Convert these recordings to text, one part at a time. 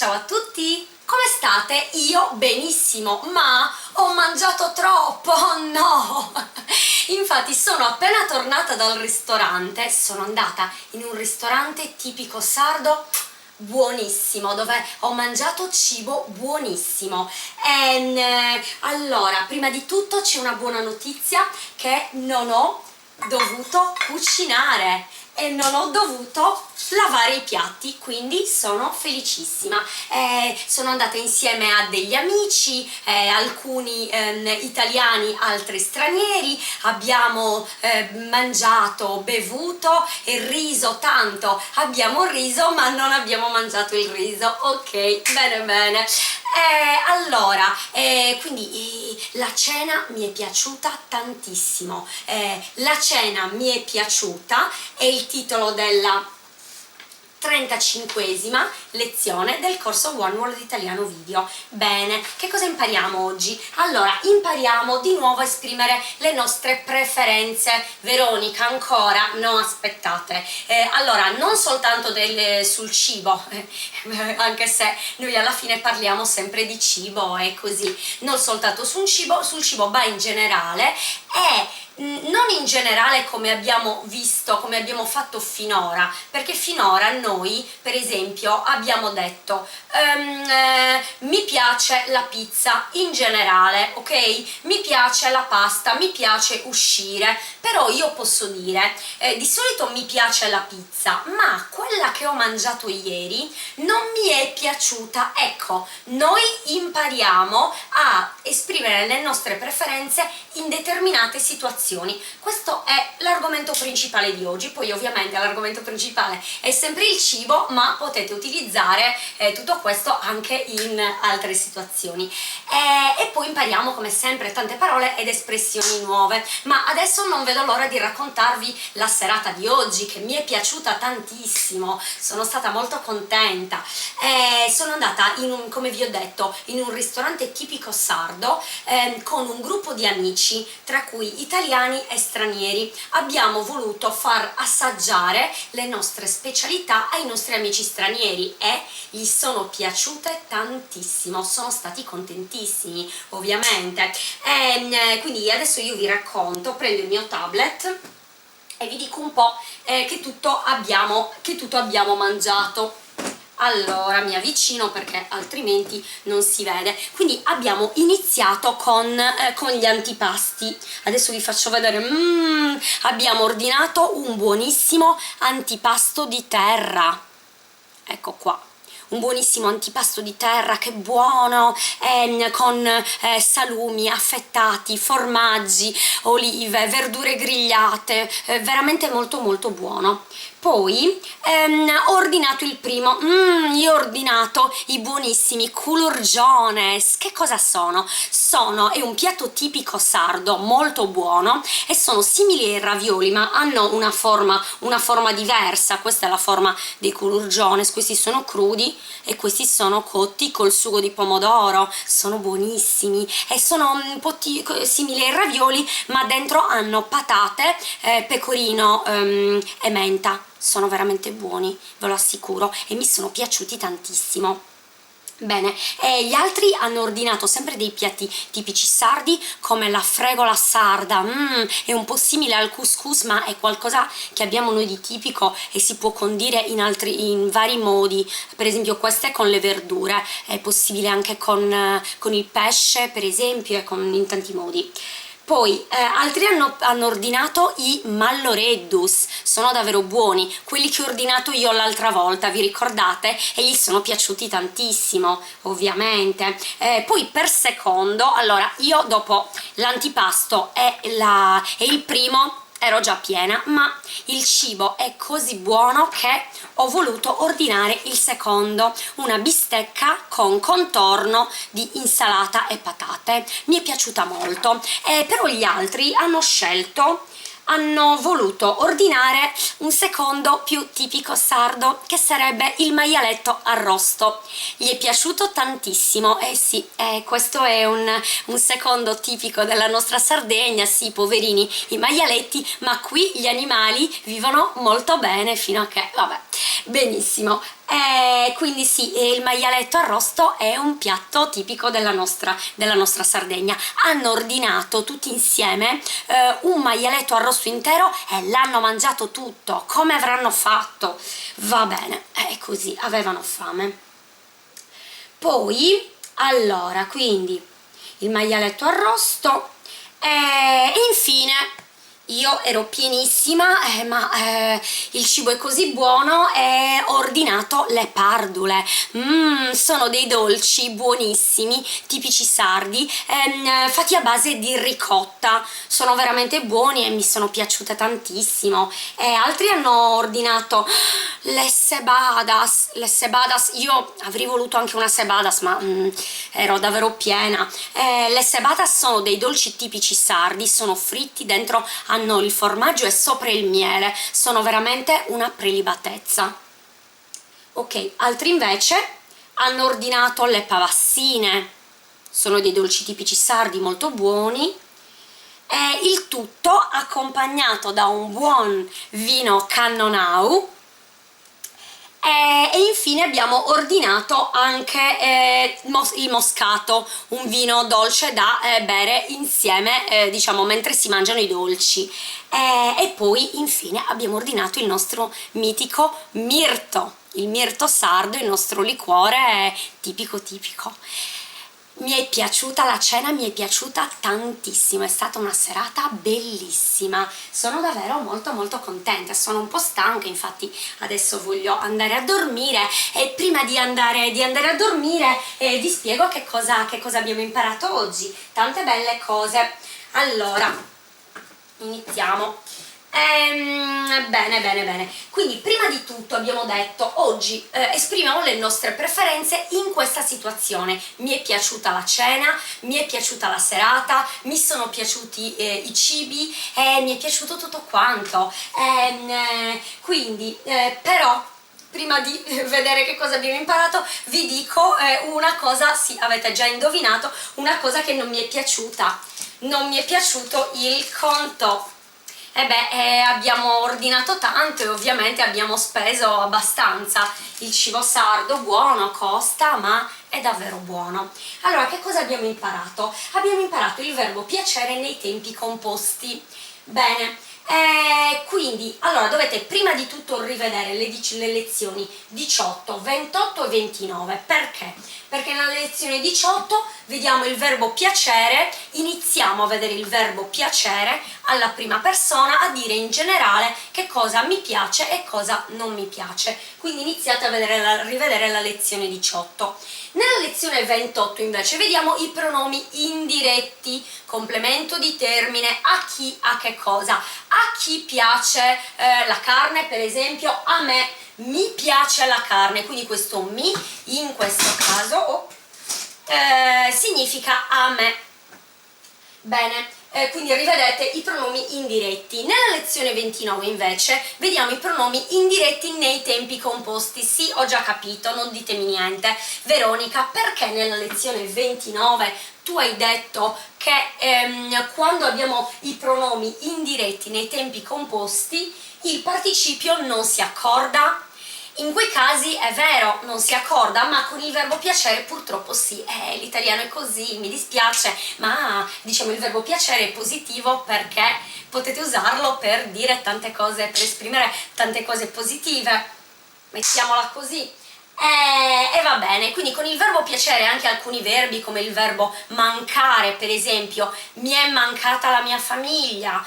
Ciao a tutti! Come state? Io benissimo, ma ho mangiato troppo, oh no! Infatti sono appena tornata dal ristorante, sono andata in un ristorante tipico sardo, buonissimo, dove ho mangiato cibo buonissimo. Allora, prima di tutto c'è una buona notizia, che non ho dovuto cucinare e non ho dovuto lavare i piatti, quindi sono felicissima. Sono andata insieme a degli amici, alcuni italiani, altri stranieri, abbiamo mangiato, bevuto e riso tanto. Abbiamo riso ma non abbiamo mangiato il riso, ok, bene bene. Allora, quindi la cena mi è piaciuta tantissimo. La cena mi è piaciuta è il titolo della 35esima lezione del corso One World Italiano Video. Bene, che cosa impariamo oggi? Allora, impariamo di nuovo a esprimere le nostre preferenze. Veronica, ancora? No, aspettate. Allora, non soltanto sul cibo, anche se noi alla fine parliamo sempre di cibo e così, non soltanto sul cibo, ma in generale, e non in generale come abbiamo visto, come abbiamo fatto finora, perché finora noi, per esempio, abbiamo detto mi piace la pizza in generale, ok? Mi piace la pasta, mi piace uscire, però io posso dire di solito mi piace la pizza, ma quella che ho mangiato ieri non mi è piaciuta. Ecco, noi impariamo a esprimere le nostre preferenze in determinate situazioni. Questo è l'argomento principale di oggi. Poi ovviamente l'argomento principale è sempre il cibo, ma potete utilizzare tutto questo anche in altre situazioni. E poi impariamo come sempre tante parole ed espressioni nuove. Ma adesso non vedo l'ora di raccontarvi la serata di oggi, che mi è piaciuta tantissimo, sono stata molto contenta. Sono andata come vi ho detto, in un ristorante tipico sardo con un gruppo di amici, tra cui italiani e stranieri. Abbiamo voluto far assaggiare le nostre specialità ai nostri amici stranieri e gli sono piaciute tantissimo, sono stati contentissimi ovviamente. Quindi adesso io vi racconto, prendo il mio tablet e vi dico un po' che tutto abbiamo mangiato. Allora mi avvicino perché altrimenti non si vede. Quindi abbiamo iniziato con gli antipasti. Adesso vi faccio vedere. Abbiamo ordinato un buonissimo antipasto di terra, ecco qua, un buonissimo antipasto di terra, che buono, con salumi affettati, formaggi, olive, verdure grigliate, veramente molto molto buono. Poi ho ordinato il primo, io ho ordinato i buonissimi culurgiones. Che cosa sono? È un piatto tipico sardo, molto buono, e sono simili ai ravioli, ma hanno una forma diversa. Questa è la forma dei culurgiones, questi sono crudi e questi sono cotti col sugo di pomodoro, sono buonissimi e sono un po' simili ai ravioli, ma dentro hanno patate, pecorino e menta. Sono veramente buoni, ve lo assicuro, e mi sono piaciuti tantissimo. Bene, gli altri hanno ordinato sempre dei piatti tipici sardi, come la fregola sarda. È un po' simile al couscous, ma è qualcosa che abbiamo noi di tipico e si può condire in vari modi. Per esempio questa è con le verdure, è possibile anche con il pesce, per esempio, e in tanti modi. Poi altri hanno ordinato i malloreddus, sono davvero buoni, quelli che ho ordinato io l'altra volta, vi ricordate? E gli sono piaciuti tantissimo, ovviamente. Poi per secondo, allora io dopo l'antipasto e il primo ero già piena, ma il cibo è così buono che ho voluto ordinare il secondo, una bistecca con contorno di insalata e patate. Mi è piaciuta molto, però gli altri hanno voluto ordinare un secondo più tipico sardo, che sarebbe il maialetto arrosto. Gli è piaciuto tantissimo, sì, questo è un secondo tipico della nostra Sardegna. Sì, poverini i maialetti, ma qui gli animali vivono molto bene, fino a che, vabbè, benissimo. Quindi sì, il maialetto arrosto è un piatto tipico della nostra Sardegna. Hanno ordinato tutti insieme un maialetto arrosto intero e l'hanno mangiato tutto. Come avranno fatto? Va bene, è così, avevano fame. Poi, allora, quindi il maialetto arrosto e infine io ero pienissima, ma il cibo è così buono e ho ordinato le pardule. Sono dei dolci buonissimi, tipici sardi, fatti a base di ricotta. Sono veramente buoni e mi sono piaciute tantissimo. E altri hanno ordinato le sebadas. Io avrei voluto anche una sebadas, ma ero davvero piena. Le sebadas sono dei dolci tipici sardi, sono fritti, dentro hanno il formaggio e sopra il miele, sono veramente una prelibatezza. Ok, altri invece hanno ordinato le pavassine, sono dei dolci tipici sardi molto buoni, e il tutto accompagnato da un buon vino Cannonau. E infine abbiamo ordinato anche il moscato, un vino dolce da bere insieme, diciamo, mentre si mangiano i dolci. E poi infine abbiamo ordinato il nostro mitico mirto, il mirto sardo, il nostro liquore tipico. Mi è piaciuta la cena, mi è piaciuta tantissimo, è stata una serata bellissima, sono davvero molto contenta, sono un po' stanca, infatti adesso voglio andare a dormire e prima di andare a dormire vi spiego che cosa abbiamo imparato oggi, tante belle cose. Allora, iniziamo. Bene, quindi prima di tutto abbiamo detto oggi esprimiamo le nostre preferenze in questa situazione. Mi è piaciuta la cena, mi è piaciuta la serata, mi sono piaciuti i cibi e mi è piaciuto tutto quanto, quindi però prima di vedere che cosa abbiamo imparato vi dico una cosa, sì, avete già indovinato, una cosa che non mi è piaciuta. Non mi è piaciuto il conto. Abbiamo ordinato tanto e ovviamente abbiamo speso abbastanza. Il cibo sardo buono, costa, ma è davvero buono. Allora, che cosa abbiamo imparato? Abbiamo imparato il verbo piacere nei tempi composti. Bene, quindi allora dovete prima di tutto rivedere le lezioni 18, 28 e 29. Perché? Perché nella lezione 18 vediamo il verbo piacere, iniziamo a vedere il verbo piacere alla prima persona, a dire in generale che cosa mi piace e cosa non mi piace. Quindi iniziate a rivedere la lezione 18. Nella lezione 28 invece vediamo i pronomi indiretti, complemento di termine, a chi, a che cosa. A chi piace la carne, per esempio, a me mi piace la carne, quindi questo mi in questo caso significa a me. Bene, quindi rivedete i pronomi indiretti. Nella lezione 29 invece vediamo i pronomi indiretti nei tempi composti. Sì, ho già capito, non ditemi niente. Veronica, perché nella lezione 29 tu hai detto che quando abbiamo i pronomi indiretti nei tempi composti il participio non si accorda? In quei casi è vero, non si accorda, ma con il verbo piacere purtroppo sì. L'italiano è così, mi dispiace, ma diciamo il verbo piacere è positivo perché potete usarlo per dire tante cose, per esprimere tante cose positive, mettiamola così. E va bene, quindi con il verbo piacere anche alcuni verbi come il verbo mancare, per esempio, mi è mancata la mia famiglia,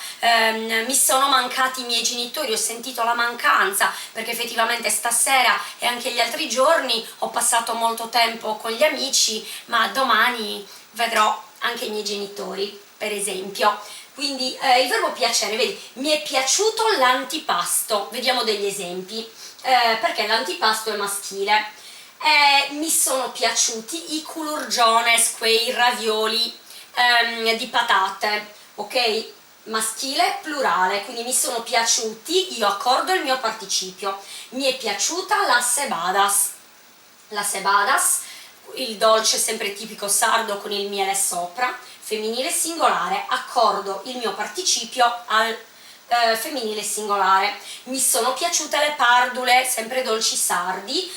mi sono mancati i miei genitori, ho sentito la mancanza perché effettivamente stasera e anche gli altri giorni ho passato molto tempo con gli amici, ma domani vedrò anche i miei genitori, per esempio. Quindi il verbo piacere, vedi, mi è piaciuto l'antipasto, vediamo degli esempi. Perché l'antipasto è maschile. Mi sono piaciuti i culurgiones, quei ravioli di patate, ok? Maschile, plurale, quindi mi sono piaciuti, io accordo il mio participio. Mi è piaciuta la cebadas. La cebadas, il dolce sempre tipico sardo con il miele sopra, femminile singolare, accordo il mio participio al femminile singolare. Mi sono piaciute le pardule, sempre dolci sardi,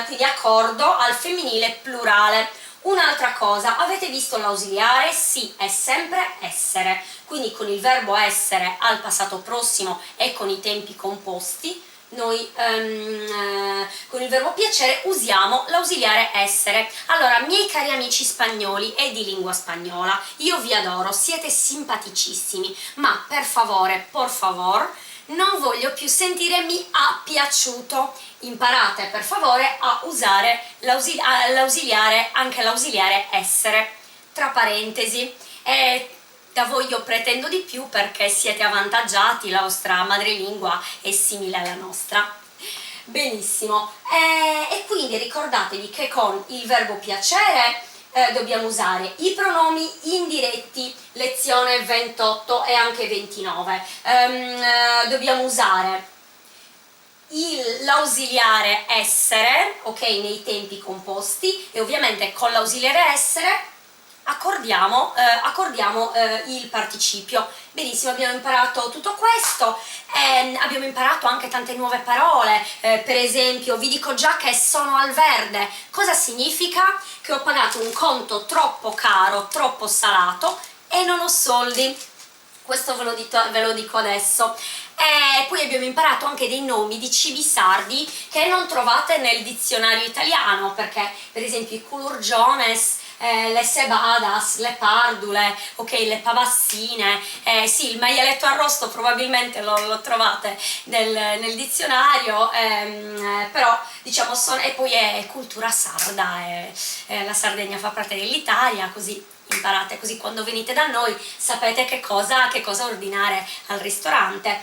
quindi accordo al femminile plurale. Un'altra cosa, avete visto l'ausiliare? Sì, è sempre essere, quindi con il verbo essere al passato prossimo e con i tempi composti noi con il verbo piacere usiamo l'ausiliare essere. Allora, miei cari amici spagnoli e di lingua spagnola, io vi adoro, siete simpaticissimi, ma per favore, por favor, non voglio più sentire mi ha piaciuto. Imparate per favore a usare l'ausiliare, anche l'ausiliare essere, tra parentesi. Da voi io pretendo di più perché siete avvantaggiati, la vostra madrelingua è simile alla nostra. Benissimo, e quindi ricordatevi che con il verbo piacere dobbiamo usare i pronomi indiretti, lezione 28 e anche 29. Dobbiamo usare l'ausiliare essere, ok, nei tempi composti, e ovviamente con l'ausiliare essere accordiamo il participio. Benissimo, abbiamo imparato tutto questo, abbiamo imparato anche tante nuove parole, per esempio vi dico già che sono al verde. Cosa significa? Che ho pagato un conto troppo caro, troppo salato e non ho soldi. Questo ve lo dico adesso. E poi abbiamo imparato anche dei nomi di cibi sardi che non trovate nel dizionario italiano, perché per esempio i culurgiones, le cebadas, le pardule, ok, le pavassine, sì, il maialetto arrosto probabilmente lo trovate nel dizionario, però diciamo e poi è cultura sarda, la Sardegna fa parte dell'Italia, così imparate, così quando venite da noi sapete che cosa ordinare al ristorante.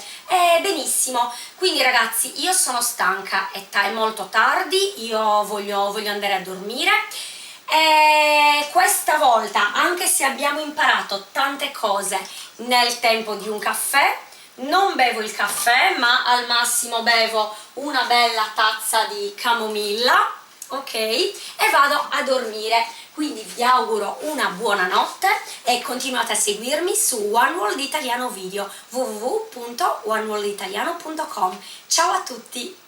Benissimo, quindi ragazzi io sono stanca, è molto tardi, io voglio andare a dormire. Questa volta, anche se abbiamo imparato tante cose nel tempo di un caffè, non bevo il caffè, ma al massimo bevo una bella tazza di camomilla, ok? E vado a dormire. Quindi vi auguro una buona notte e continuate a seguirmi su One World Italiano Video, www.oneworlditaliano.com. Ciao a tutti!